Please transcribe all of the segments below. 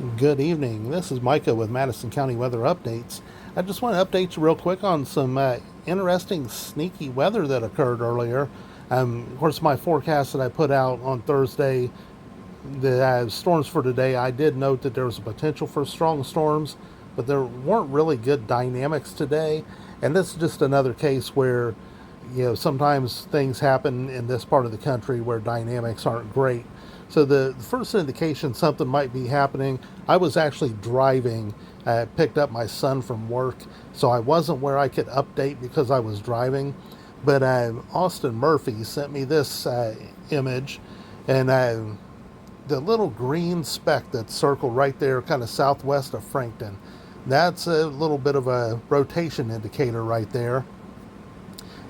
Good evening. This is Micah with Madison County Weather Updates. I just want to update you real quick on some interesting, sneaky weather that occurred earlier. Of course, my forecast that I put out on Thursday, the storms for today, I did note that there was a potential for strong storms, but there weren't really good dynamics today. And this is just another case where, sometimes things happen in this part of the country where dynamics aren't great. So the first indication something might be happening, I was actually driving. I picked up my son from work, so I wasn't where I could update because I was driving. But Austin Murphy sent me this image, and the little green speck that's circled right there, kind of southwest of Frankton, that's a little bit of a rotation indicator right there.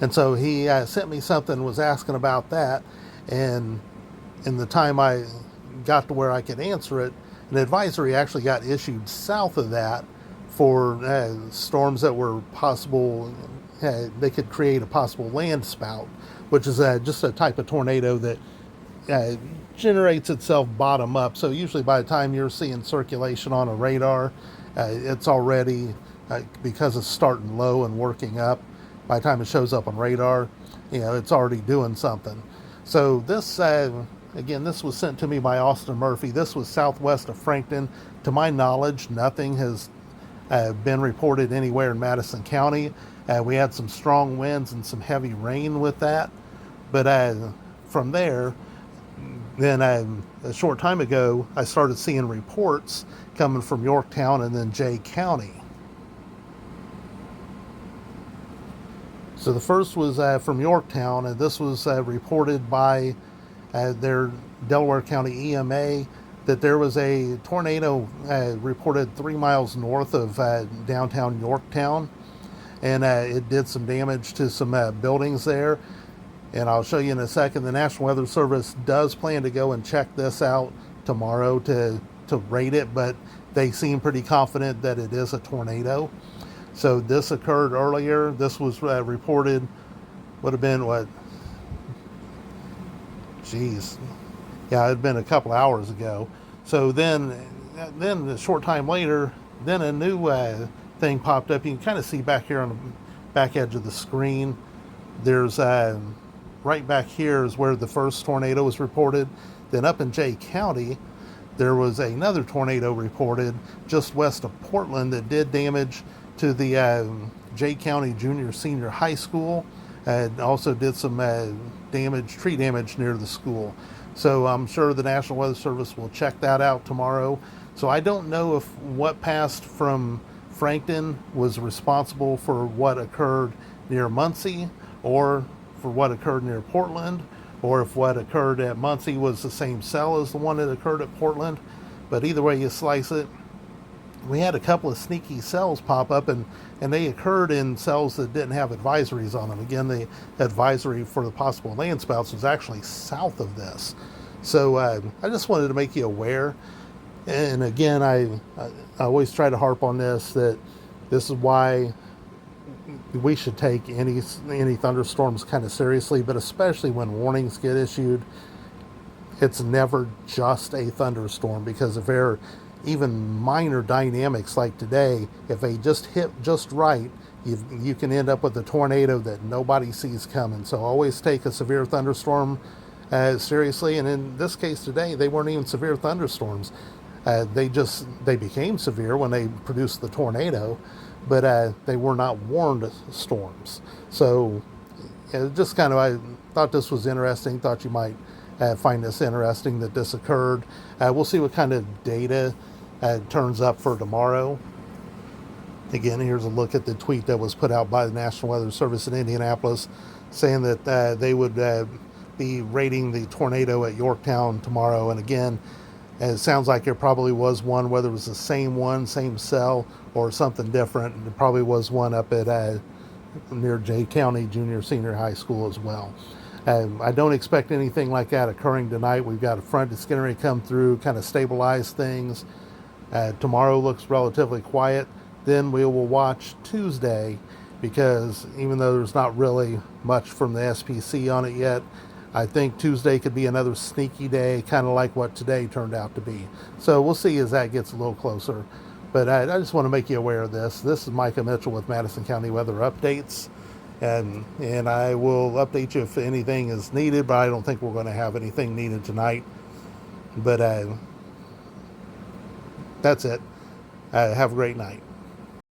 And so he sent me something, was asking about that, and in the time I got to where I could answer it, an advisory actually got issued south of that for storms that were possible. They could create a possible land spout, which is just a type of tornado that uh, generates itself bottom up. So usually by the time you're seeing circulation on a radar, it's already, because it's starting low and working up. By the time it shows up on radar, it's already doing something. So this, again, this was sent to me by Austin Murphy. This was southwest of Frankton. To my knowledge, nothing has been reported anywhere in Madison County. We had some strong winds and some heavy rain with that. But from there, then a short time ago, I started seeing reports coming from Yorktown and then Jay County. So the first was from Yorktown, and this was reported by their Delaware County EMA that there was a tornado reported 3 miles north of downtown Yorktown, and it did some damage to some buildings there. And I'll show you in a second. The National Weather Service does plan to go and check this out tomorrow to rate it, but they seem pretty confident that it is a tornado. So this occurred earlier. This was reported, would have been what? Geez, yeah, it had been a couple hours ago. So then a short time later, then a new thing popped up. You can kind of see back here on the back edge of the screen. There's right back here is where the first tornado was reported. Then up in Jay County, there was another tornado reported just west of Portland that did damage to the Jay County Junior Senior High School, and also did some tree damage near the school. So I'm sure the National Weather Service will check that out tomorrow. So I don't know if what passed from Frankton was responsible for what occurred near Muncie, or for what occurred near Portland, or if what occurred at Muncie was the same cell as the one that occurred at Portland. But either way you slice it, we had a couple of sneaky cells pop up, and they occurred in cells that didn't have advisories on them. Again, the advisory for the possible landspouts was actually south of this. So I just wanted to make you aware. And again, I always try to harp on this, that this is why we should take any thunderstorms kind of seriously, but especially when warnings get issued, it's never just a thunderstorm, because if they're even minor dynamics like today, if they just hit just right, you can end up with a tornado that nobody sees coming. So always take a severe thunderstorm seriously. And in this case today, they weren't even severe thunderstorms. They became severe when they produced the tornado, but they were not warned storms. So just kind of, I thought this was interesting. Thought you might find this interesting that this occurred. We'll see what kind of data turns up for tomorrow. Again, here's a look at the tweet that was put out by the National Weather Service in Indianapolis, saying that they would be rating the tornado at Yorktown tomorrow. And again, it sounds like there probably was one, whether it was the same one, same cell, or something different. There probably was one up at near Jay County Junior Senior High School as well. I don't expect anything like that occurring tonight. We've got a front that's going to come through, kind of stabilize things. Tomorrow looks relatively quiet. Then we will watch Tuesday, because even though there's not really much from the SPC on it yet, I think Tuesday could be another sneaky day, kind of like what today turned out to be. So we'll see as that gets a little closer. But I just want to make you aware of this. This is Micah Mitchell with Madison County Weather Updates. And I will update you if anything is needed, but I don't think we're going to have anything needed tonight. But that's it. Have a great night.